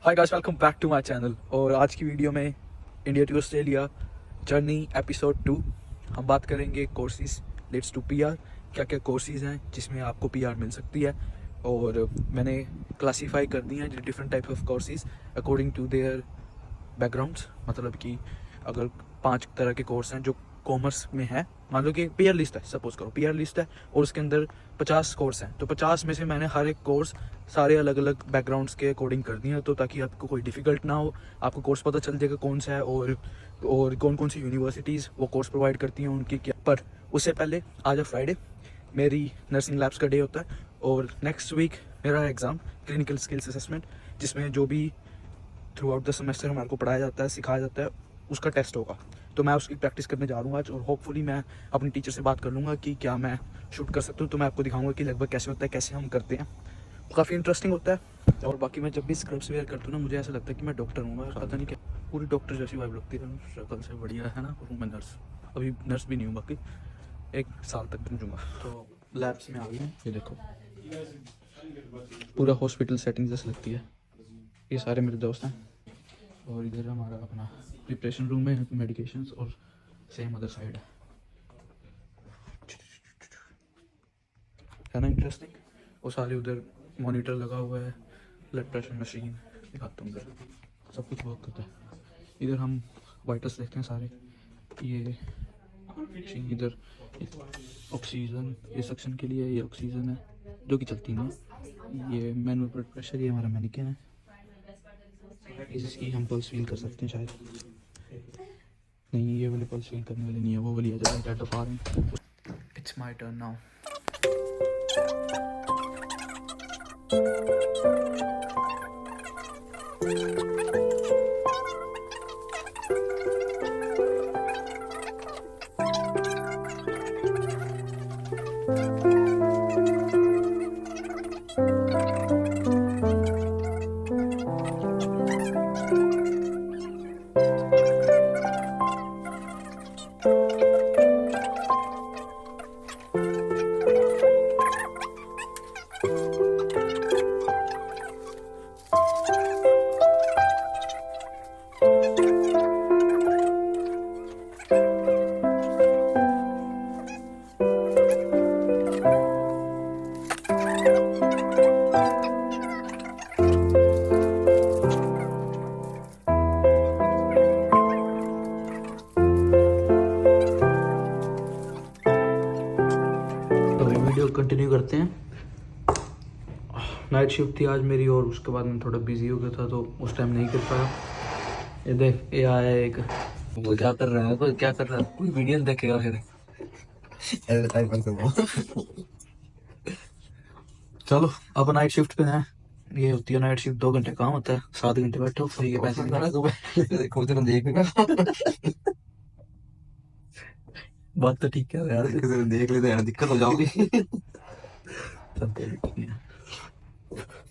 Hi guys, welcome back to my channel. और आज की वीडियो में India to Australia journey episode 2 हम बात करेंगे कोर्सेज लेट्स टू पीआर। क्या क्या कोर्सेज हैं जिसमें आपको पीआर मिल सकती है, और मैंने क्लासीफाई कर दी हैं different types of courses according to their backgrounds. मतलब कि अगर 5 तरह के कोर्स हैं जो कॉमर्स में है, मान लो कि पीआर लिस्ट है, सपोज करो पीआर लिस्ट है और उसके अंदर 50 कोर्स हैं, तो 50 में से मैंने हर एक कोर्स सारे अलग अलग बैकग्राउंड्स के अकॉर्डिंग कर दिए हैं, तो ताकि आपको कोई डिफ़िकल्ट ना हो। आपको कोर्स पता चल जाएगा कौन सा है और कौन कौन सी यूनिवर्सिटीज़ वो कोर्स प्रोवाइड करती हैं, उनकी क्या। पर उससे पहले आज है फ्राइडे, मेरी नर्सिंग लैब्स का डे होता है और नेक्स्ट वीक मेरा एग्ज़ाम क्लिनिकल स्किल्स असेसमेंट, जिसमें जो भी थ्रू आउट द सेमेस्टर हमारे को पढ़ाया जाता है, सिखाया जाता है, उसका टेस्ट होगा। तो मैं उसकी प्रैक्टिस करने जा रहा हूँ आज, और होपफुली मैं अपनी टीचर से बात कर लूँगा कि क्या मैं शूट कर सकता हूँ। तो मैं आपको दिखाऊंगा कि लगभग कैसे होता है, कैसे हम करते हैं। काफ़ी इंटरेस्टिंग होता है। और बाकी मैं जब भी स्क्रब्स वेयर करता हूँ ना, मुझे ऐसा लगता है कि मैं डॉक्टर हूँ। पता नहीं क्या पूरी डॉक्टर जैसी वाइब लगती है, शक्ल से बढ़िया है ना। मैं नर्स, अभी नर्स भी नहीं हूँ, बाकी 1 साल तक पहुँचूँगा। तो लैब्स में आ गई हैं, ये देखो पूरा हॉस्पिटल सेटिंग जैसे लगती है। ये सारे मेरे दोस्त हैं, और इधर हमारा अपना प्रिपरेशन रूम है, मेडिकेशंस, और सेम अदर साइड है ना इंटरेस्टिंग। और सारे उधर मॉनिटर लगा हुआ है, ब्लड प्रेशर मशीन दिखाता हूँ, उधर सब कुछ वर्क करता है। इधर हम वाइटल्स देखते हैं सारे, ये मशीन, इधर ऑक्सीजन, ये सक्शन के लिए ये ऑक्सीजन है जो कि चलती नहीं। ये मैनुअल ब्लड प्रेशर, ये हमारा मैनिकन है, इसकी हम पल्स फील कर सकते हैं शायद। नहीं, ये वाले पल्स फील करने वाली नहीं है, वो वाली है जब date of arm. It's my turn now. Video continue करते हैं। नाइट शिफ्ट थी आज मेरी, और उसके बाद मैं थोड़ा बिजी हो गया था, तो उस टाइम नहीं कर पाया। ये देख, ये आया एक, वो क्या कर रहा है, कोई क्या कर रहा है, कोई वीडियो देखेगा फिर। चलो अब नाइट शिफ्ट पे हैं। ये होती है नाइट शिफ्ट, 2 घंटे काम होता है, 7 घंटे बैठो, फ्री के पैसे देखेगा। बात तो ठीक है यार, देख लेते यार, दिक्कत हो जाओगी।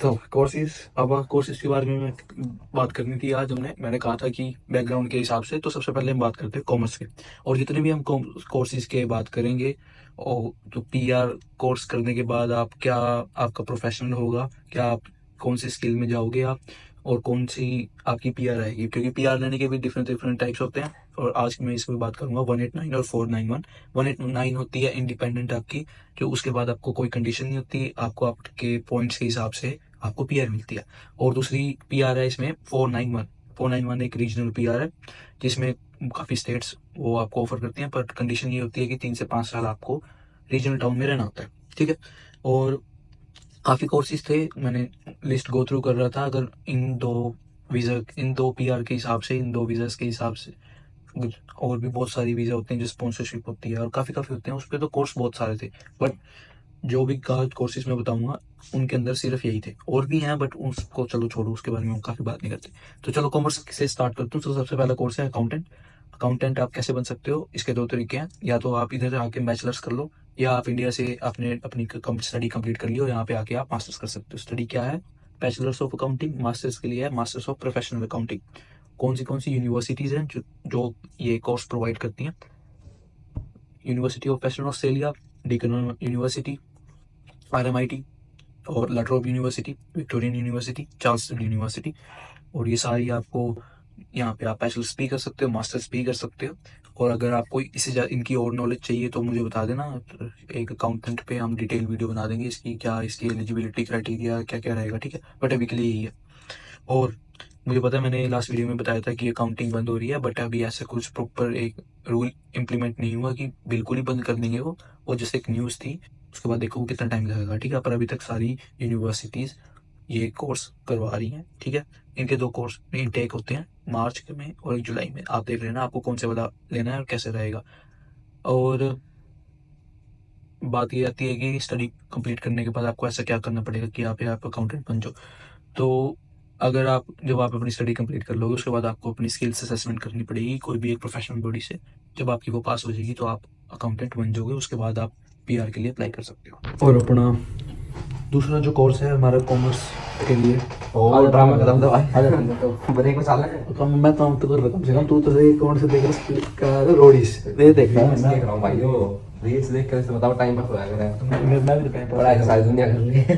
तो कोर्सेज, अब कोर्सेज के बारे में मैं बात करनी थी आज। मैंने कहा था कि बैकग्राउंड के हिसाब से, तो सबसे पहले हम बात करते हैं कॉमर्स के। और जितने भी हम कोर्सेज के बात करेंगे, और तो पीआर कोर्स करने के बाद आप क्या, आपका प्रोफेशनल होगा, क्या आप कौन सी स्किल में जाओगे आप, और कौन सी आपकी पीआर आएगी, क्योंकि पीआर लेने के भी डिफरेंट डिफरेंट टाइप्स होते हैं। और आज मैं इस पर बात करूंगा 189 और 491। 189 होती है इंडिपेंडेंट आपकी, जो उसके बाद आपको कोई कंडीशन नहीं होती, आपको आपके पॉइंट्स के हिसाब से आपको पीआर मिलती है। और दूसरी पीआर है इसमें 491। 491 एक रीजनल पीआर है, जिसमें काफ़ी स्टेट्स वो आपको ऑफर करती हैं, पर कंडीशन ये होती है कि 3 से 5 साल आपको रीजनल टाउन में रहना होता है, ठीक है। और काफ़ी कोर्सेज थे, मैंने लिस्ट गो थ्रू कर रहा था। अगर इन दो पीआर के हिसाब से, इन 2 वीज़ास के हिसाब से, और भी बहुत सारी वीज़ा होते हैं जो स्पॉन्सरशिप होती है, और काफ़ी होते हैं उस पर, तो कोर्स बहुत सारे थे। बट जो भी कोर्सेज मैं बताऊंगा उनके अंदर सिर्फ यही थे, और भी हैं बट उसको चलो छोड़ो, उसके बारे में हम काफ़ी बात नहीं करते। तो चलो कॉमर्स से स्टार्ट करता हूँ। तो सबसे पहला कोर्स है अकाउंटेंट। अकाउंटेंट आप कैसे बन सकते हो, इसके 2 तरीके हैं। या तो आप इधर आके बैचलर्स कर लो, या आप इंडिया से आपने अपनी स्टडी कंप्लीट कर ली हो, यहाँ पे आके आप मास्टर्स कर सकते हो। स्टडी क्या है, बैचलर्स ऑफ अकाउंटिंग। मास्टर्स के लिए है मास्टर्स ऑफ प्रोफेशनल अकाउंटिंग। कौन सी यूनिवर्सिटीज़ हैं जो ये कोर्स प्रोवाइड करती हैं? University of Western Australia, Deakin University, RMIT, और La Trobe University, Victorian University, Charles University. और ये सारी आपको यहाँ पे आप बैचलर्स भी कर सकते हो, मास्टर्स भी कर सकते हो। और अगर आपको इससे इनकी और नॉलेज चाहिए तो मुझे बता देना, एक अकाउंटेंट पे हम डिटेल वीडियो बना देंगे इसकी, क्या इसकी एलिजिबिलिटी क्राइटेरिया क्या क्या रहेगा, ठीक है। बट अभी के लिए यही है। और मुझे पता है मैंने लास्ट वीडियो में बताया था कि अकाउंटिंग बंद हो रही है, बट अभी ऐसा कुछ प्रॉपर एक रूल इम्प्लीमेंट नहीं हुआ कि बिल्कुल ही बंद कर देंगे वो जैसे एक न्यूज़ थी। उसके बाद देखो कितना टाइम लगेगा, ठीक है। पर अभी तक सारी यूनिवर्सिटीज़ ये कोर्स करवा रही हैं, ठीक है। इनके 2 कोर्स इनटेक होते हैं, मार्च में और एक जुलाई में। आप देख लेना आपको कौन से वाला लेना है और कैसे रहेगा। और बात ये आती है कि स्टडी कंप्लीट करने के बाद आपको ऐसा क्या करना पड़ेगा कि आप अकाउंटेंट बन जाओ। तो अगर आप जब आप अपनी स्टडी कंप्लीट कर लोगे उसके बाद आपको अपनी स्किल्स असेसमेंट करनी पड़ेगी कोई भी एक प्रोफेशनल बॉडी से। जब आपकी वो पास हो जाएगी तो आप अकाउंटेंट बन जाओगे। उसके बाद आप पीआर के लिए अप्लाई कर सकते हो। और अपना दूसरा जो कोर्स है हमारा कॉमर्स के लिए, और ड्रामा खत्म था भाई। तो ब्रेक में चल रहा है। तो मैं काम तो कर रहा कम से कम, तू तो एक कौन से देख रहा है रोडीज ये देख रहा मैं है। देख रहा हूँ भाई, वो रील्स देख कर बताओ टाइम पास हो जाएगा मेरा। मैं भी टाइम बड़ा एक्सरसाइज दुनिया कर रही है।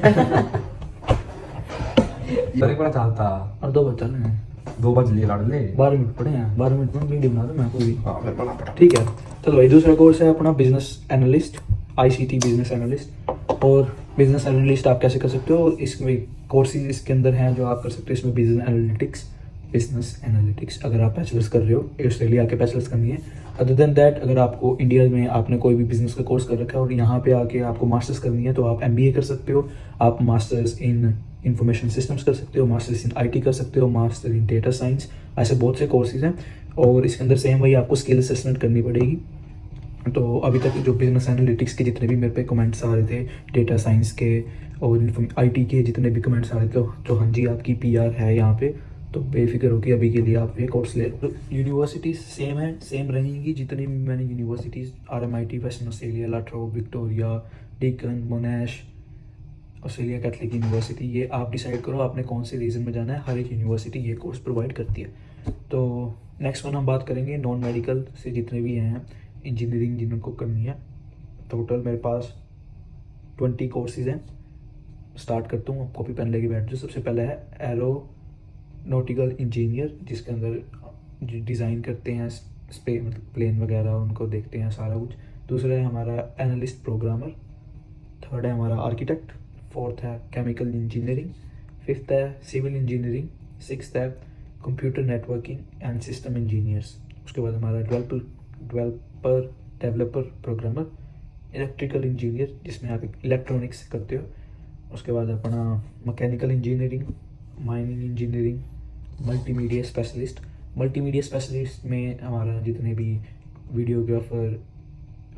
ब्रेक में चलता और 2 बच्चा ना 2 बज लिए लड़ ले। 12 मिनट पड़े हैं, 12 मिनट में वीडियो बना दो मैं कोई भी। हाँ फिर बना पड़ा। ठीक है। चलो भाई दूसरा कोर्स है अपना business analyst, ICT business analyst. और बिजनेस एनालिस्ट आप कैसे कर सकते हो, इसमें कोर्सेज इसके अंदर हैं जो आप कर सकते हो। इसमें बिजनेस एनालिटिक्स अगर आप बैचलर्स कर रहे हो, ऑस्ट्रेलिया आके बैचलर्स करनी है। अदर देन दैट अगर आपको इंडिया में आपने कोई भी बिजनेस का कोर्स कर रखा है और यहाँ पे आके आपको मास्टर्स करनी है तो आप एमबीए कर सकते हो। आप मास्टर्स इन इंफॉर्मेशन सिस्टम्स कर सकते हो, मास्टर्स इन आईटी कर सकते हो, मास्टर इन डेटा साइंस, ऐसे बहुत से कोर्सेज हैं। और इसके अंदर सेम वही आपको स्किल असेसमेंट करनी पड़ेगी। तो अभी तक जो बिजनेस एनालिटिक्स के जितने भी मेरे पे कमेंट्स आ रहे थे, डेटा साइंस के और आईटी के जितने भी कमेंट्स आ रहे थे, तो हाँ जी आपकी पीआर है यहाँ पे, तो बेफिक्र होकर अभी के लिए आप ये कोर्स ले। तो यूनिवर्सिटीज़ सेम है, सेम रहेंगी जितनी भी मैंने universities RMIT, Western Australia, La Trobe, Victoria, Deakin, Monash, Australia Catholic University, ये आप डिसाइड करो आपने कौन से रीजन में जाना है। हर एक यूनिवर्सिटी ये कोर्स प्रोवाइड करती है। तो नेक्स्ट वन हम बात करेंगे नॉन मेडिकल से जितने भी हैं इंजीनियरिंग जिनको करनी है। टोटल मेरे पास 20 कोर्सेज हैं। स्टार्ट करता हूँ, कॉपी पेन लेके बैठ जाओ। सबसे पहले है एरोनॉटिकल इंजीनियर, जिसके अंदर डिज़ाइन करते हैं मतलब प्लेन वगैरह उनको देखते हैं सारा कुछ। दूसरा है हमारा एनालिस्ट प्रोग्रामर। थर्ड है हमारा आर्किटेक्ट। फोर्थ है केमिकल इंजीनियरिंग। फिफ्थ है सिविल इंजीनियरिंग। सिक्स्थ है computer networking and system engineers. उसके बाद हमारा डेवलपर प्रोग्रामर, इलेक्ट्रिकल इंजीनियर जिसमें आप इलेक्ट्रॉनिक्स करते हो। उसके बाद अपना mechanical engineering, mining engineering, multimedia specialist. Multimedia specialist में हमारा जितने भी वीडियोग्राफर,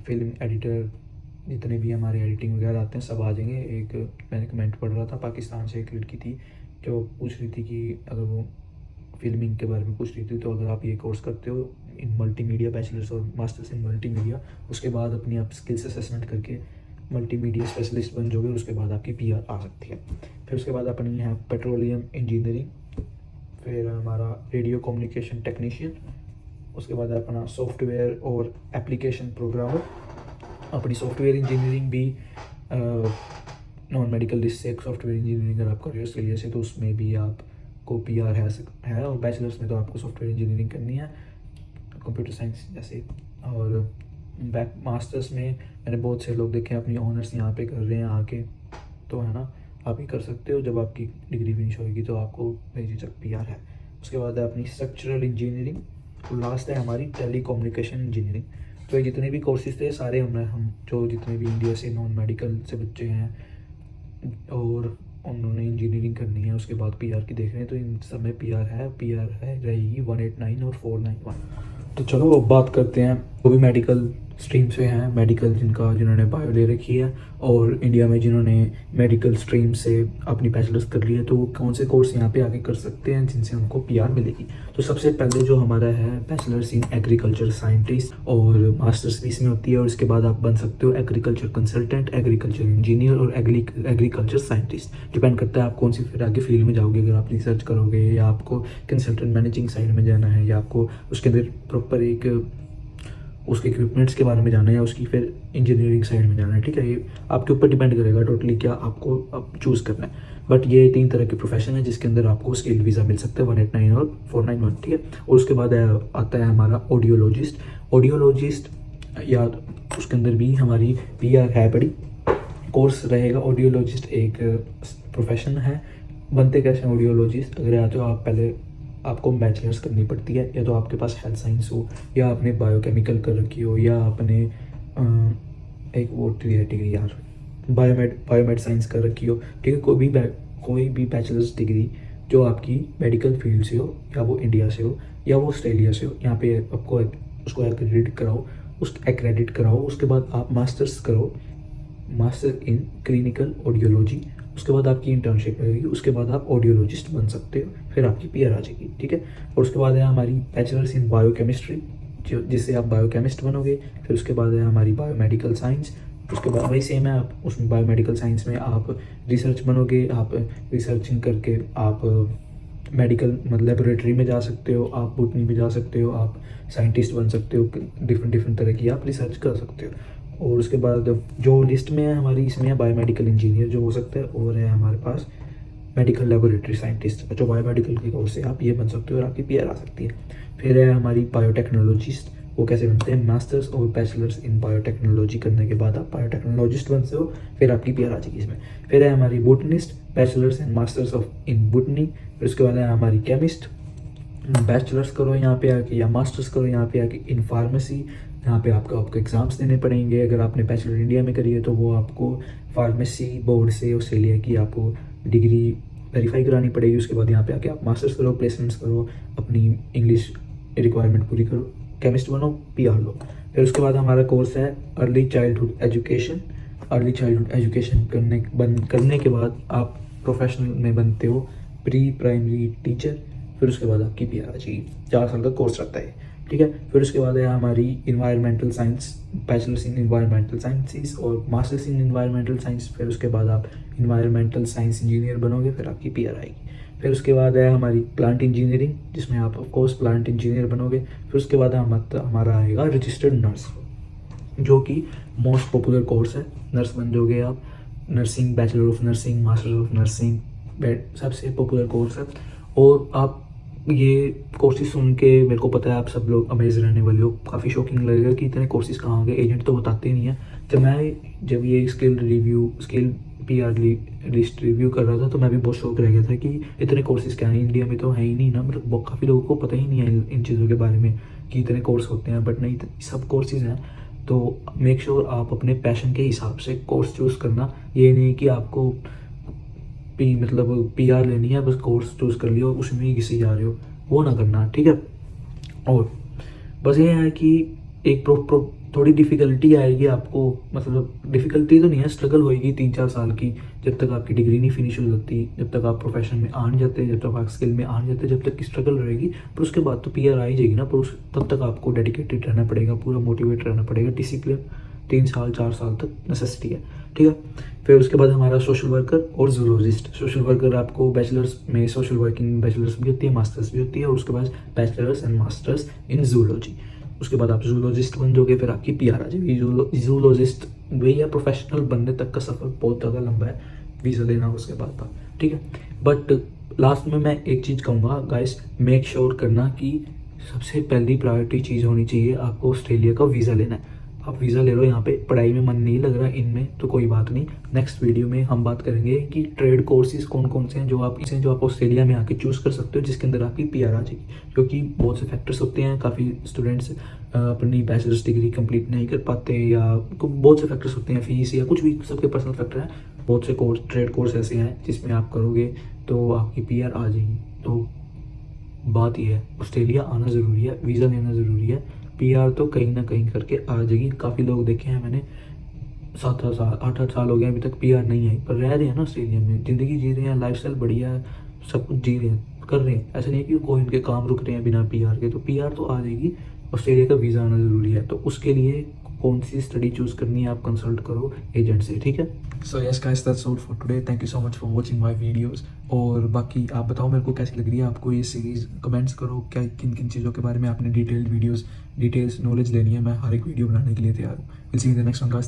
फिल्म एडिटर, जितने भी हमारे एडिटिंग वगैरह आते हैं सब आ जाएंगे। एक मैंने कमेंट पढ़ रहा था, पाकिस्तान से एक लड़की थी जो पूछ रही थी कि अगर वो फिल्मिंग के बारे में पूछ रही थी, तो अगर आप ये कोर्स करते हो इन मल्टीमीडिया, बैचलर्स और मास्टर्स इन मल्टीमीडिया, उसके बाद अपनी आप स्किल्स असेसमेंट करके मल्टीमीडिया स्पेशलिस्ट बन जाओगे। उसके बाद आपकी पीआर आ सकती है। फिर उसके बाद अपनी है पेट्रोलियम इंजीनियरिंग। फिर हमारा रेडियो कम्युनिकेशन टेक्नीशियन। उसके बाद अपना सॉफ्टवेयर और एप्लीकेशन प्रोग्रामर। अपनी सॉफ्टवेयर इंजीनियरिंग भी नॉन मेडिकल लिस्ट से एक सॉफ्टवेयर इंजीनियरिंग अगर आप कर रहे हो ऑस्ट्रेलिया से, तो उसमें भी आपको पीआर है। और बैचलर्स में तो आपको सॉफ्टवेयर इंजीनियरिंग करनी है, कंप्यूटर साइंस जैसे। और बैक मास्टर्स में मैंने बहुत से लोग देखे हैं अपनी ऑनर्स यहाँ पे कर रहे हैं आके, तो है ना आप ही कर सकते हो। जब आपकी डिग्री फिनिश होगी तो आपको बेझिझक पीआर है। उसके बाद है अपनी स्ट्रक्चरल इंजीनियरिंग। और लास्ट है हमारी टेली कम्युनिकेशन इंजीनियरिंग। तो ये जितने भी कोर्सेज थे सारे हम जो जितने भी इंडिया से नॉन मेडिकल से बच्चे हैं और उन्होंने इंजीनियरिंग करनी है उसके बाद पीआर की देख रहे हैं, तो इन सब में पीआर है रहेगी 189 और 491। तो चलो अब बात करते हैं वो भी मेडिकल स्ट्रीम से हैं, मेडिकल जिन्होंने बायो ले रखी है और इंडिया में जिन्होंने मेडिकल स्ट्रीम से अपनी बैचलर्स कर ली है, तो वो कौन से कोर्स यहाँ पे आगे कर सकते हैं जिनसे उनको पीआर मिलेगी। तो सबसे पहले जो हमारा है बैचलर्स इन एग्रीकल्चर साइंटिस्ट, और मास्टर्स भी इसमें होती है। और इसके बाद आप बन सकते हो एग्रीकल्चर कंसल्टेंट, एग्रीकल्चर इंजीनियर और एग्रीकल्चर साइंटिस्ट। डिपेंड करता है आप कौन सी फिर आगे फील्ड में जाओगे। अगर आप रिसर्च करोगे या आपको कंसल्टेंट मैनेजिंग साइड में जाना है या आपको उसके अंदर प्रॉपर एक उसके इक्विपमेंट्स के बारे में जाना है या उसकी फिर इंजीनियरिंग साइड में जाना है, ठीक है। ये आपके ऊपर डिपेंड करेगा टोटली क्या आपको अब चूज़ करना है। बट ये 3 तरह के प्रोफेशन है जिसके अंदर आपको स्किल वीज़ा मिल सकता है 189 और 491, ठीक है। और उसके बाद आता है हमारा ऑडियोलॉजिस्ट या उसके अंदर भी हमारी PR है बड़ी कोर्स रहेगा। ऑडियोलॉजिस्ट एक प्रोफेशन है। बनते कैसे ऑडियोलॉजिस्ट, अगर या तो आप पहले आपको बैचलर्स करनी पड़ती है, या तो आपके पास हेल्थ साइंस हो, या आपने बायोकेमिकल कर रखी हो, या आपने एक वो डिग्री यार बायोमेड साइंस कर रखी हो, ठीक है। कोई भी बैचलर्स डिग्री जो आपकी मेडिकल फील्ड से हो, या वो इंडिया से हो या वो ऑस्ट्रेलिया से हो, यहाँ पे आपको उसको एक्रेडिट कराओ। उसके बाद आप मास्टर्स करो, मास्टर इन क्लिनिकल ऑडियोलॉजी। उसके बाद आपकी इंटर्नशिप लगेगी, उसके बाद आप ऑडियोलॉजिस्ट बन सकते हो, फिर आपकी PR आ जाएगी, ठीक है। और उसके बाद है हमारी बैचलर्स इन बायोकेमिस्ट्री, जिससे आप बायोकेमिस्ट बनोगे। फिर उसके बाद है हमारी बायोमेडिकल साइंस, उसके बाद वही सेम है, आप उसमें बायोमेडिकल साइंस में आप रिसर्च बनोगे। आप रिसर्चिंग करके आप मेडिकल मतलब लेबोरेटरी में जा सकते हो, आप बॉटनी में जा सकते हो, आप साइंटिस्ट बन सकते हो, डिफरेंट तरह की आप रिसर्च कर सकते हो। और उसके बाद जो लिस्ट में है हमारी, इसमें है बायोमेडिकल इंजीनियर जो हो सकता है, और है हमारे पास मेडिकल लेबोरेटरी साइंटिस्ट, जो बायोमेडिकल के कोर्स से आप ये बन सकते हो और आपकी PR आ सकती है। फिर है हमारी बायोटेक्नोलॉजिस्ट, वो कैसे बनते हैं, मास्टर्स और बैचलर्स इन बायोटेक्नोलॉजी करने के बाद आप बायोटेक्नोलॉजिस्ट बनते हो, फिर आपकी PR आ जाएगी इसमें। फिर है हमारी botanist, bachelors and masters in botany. फिर उसके बाद है हमारी केमिस्ट, बैचलर्स करो यहाँ पे आके या मास्टर्स करो यहाँ पे आके इन फार्मेसी। यहाँ पे आपको एग्ज़ाम्स देने पड़ेंगे। अगर आपने बैचलर इंडिया में करी है तो वो आपको फार्मेसी बोर्ड से ऑस्ट्रेलिया की आपको डिग्री वेरीफाई करानी पड़ेगी। उसके बाद यहाँ पे आके आप मास्टर्स करो, प्लेसमेंट्स करो, अपनी इंग्लिश रिक्वायरमेंट पूरी करो, केमिस्ट बनो, PR लो। फिर उसके बाद हमारा कोर्स है early childhood education. Early childhood education करने के बाद आप प्रोफेशनल में बनते हो प्री प्राइमरी टीचर। फिर उसके बाद आपकी PR आ जाएगी। 4 साल का कोर्स रहता है, ठीक है। फिर उसके बाद है हमारी environmental science, bachelors in environmental sciences और मास्टर्स इन इन्वायरमेंटल साइंस। फिर उसके बाद आप इन्वायरमेंटल साइंस इंजीनियर बनोगे, फिर आपकी PR आएगी। फिर उसके बाद है हमारी प्लांट इंजीनियरिंग, जिसमें आप ऑफकोर्स प्लांट इंजीनियर बनोगे। फिर उसके बाद हमारा आएगा रजिस्टर्ड नर्स, जो कि मोस्ट पॉपुलर कोर्स है। नर्स बन जाओगे आप, nursing, bachelor of nursing, master of nursing, सबसे पॉपुलर कोर्स है। और आप ये कोर्सेज सुन के मेरे को पता है आप सब लोग अमेज रहने वाले हो, काफ़ी शॉकिंग लगेगा कि इतने कोर्सेज कहाँ आ गए, एजेंट तो बताते ही नहीं है। जब ये स्किल PR लिस्ट रिव्यू कर रहा था तो मैं भी बहुत शौक रह गया था कि इतने कोर्सेज क्या हैं, इंडिया में तो है ही नहीं ना, मतलब काफ़ी लोगों को पता ही नहीं है इन चीज़ों के बारे में कि इतने कोर्स होते हैं। बट नहीं, सब कोर्सेज हैं। तो मेक श्योर आप अपने पैशन के हिसाब से कोर्स चूज़ करना। ये नहीं कि आपको PR लेनी है, बस कोर्स चूज़ कर लिया और उसमें ही घिसे जा रहे हो, वो ना करना, ठीक है। और बस ये है कि एक थोड़ी डिफ़िकल्टी आएगी आपको, मतलब डिफ़िकल्टी तो नहीं है, स्ट्रगल होएगी 3-4 साल की, जब तक आपकी डिग्री नहीं फिनिश हो जाती, जब तक आप प्रोफेशन में आ नहीं जाते, जब तक आप स्किल में आ नहीं जाते, जब तक की स्ट्रगल रहेगी। पर उसके बाद तो PR आ ही जाएगी ना। पर तब तक आपको डेडिकेटेड रहना पड़ेगा, पूरा मोटिवेट रहना पड़ेगा, डिसिप्लिन 3 साल 4 साल तक नेसेसिटी है, ठीक है। फिर उसके बाद हमारा सोशल वर्कर और जूलॉजिस्ट। सोशल वर्कर आपको बैचलर्स में सोशल वर्किंग बैचलर्स भी होती है, मास्टर्स भी होती है, और उसके बाद bachelors and masters in zoology. उसके बाद आप जूलॉजिस्ट बन जाओगे, फिर आपकी PR आ जाएगी। जूलॉजिस्ट वही है, प्रोफेशनल बनने तक का सफ़र बहुत ज़्यादा लंबा है, वीज़ा लेना उसके बाद, ठीक है। बट लास्ट में मैं एक चीज़ कहूँगा गाइस, मेक श्योर करना कि सबसे पहली प्रायोरिटी चीज़ होनी चाहिए, आपको ऑस्ट्रेलिया का वीज़ा लेना है। आप वीज़ा ले लो, यहाँ पे पढ़ाई में मन नहीं लग रहा इनमें तो कोई बात नहीं, नेक्स्ट वीडियो में हम बात करेंगे कि ट्रेड कोर्सेज कौन कौन से हैं जो आप ऑस्ट्रेलिया में आके चूज़ कर सकते हो, जिसके अंदर आपकी PR आ जाएगी। क्योंकि बहुत से फैक्टर्स होते हैं, काफ़ी स्टूडेंट्स अपनी बैचलर्स डिग्री कंप्लीट नहीं कर पाते, या बहुत से फैक्टर्स होते हैं, फीस या कुछ भी, सबके पर्सनल फैक्टर हैं। बहुत से ट्रेड कोर्स ऐसे हैं जिसमें आप करोगे तो आपकी PR आ जाएगी। तो बात यह है, ऑस्ट्रेलिया आना ज़रूरी है, वीज़ा लेना ज़रूरी है, PR तो कहीं ना कहीं करके आ जाएगी। काफ़ी लोग देखे हैं मैंने, 7-8 साल 8-8 साल हो गए अभी तक PR नहीं आई, पर रह रहे हैं ना ऑस्ट्रेलिया में, ज़िंदगी जी रहे हैं, लाइफस्टाइल बढ़िया है, सब कुछ जी रहे हैं, कर रहे हैं। ऐसा नहीं है कि कोई उनके काम रुक रहे हैं बिना PR के, तो PR तो आ जाएगी। ऑस्ट्रेलिया का वीज़ा आना ज़रूरी है, तो उसके लिए कौन सी स्टडी चूज़ करनी है आप कंसल्ट करो एजेंट से, ठीक है। So yes guys, that's all for today. Thank you so much for watching my videos. और बाकी आप बताओ मेरे को कैसी लग रही है आपको ये सीरीज़, कमेंट्स करो क्या किन किन चीज़ों के बारे में आपने डिटेल्स नॉलेज लेनी है। मैं हर एक वीडियो बनाने के लिए तैयार हूँ। Will see you in the next one guys.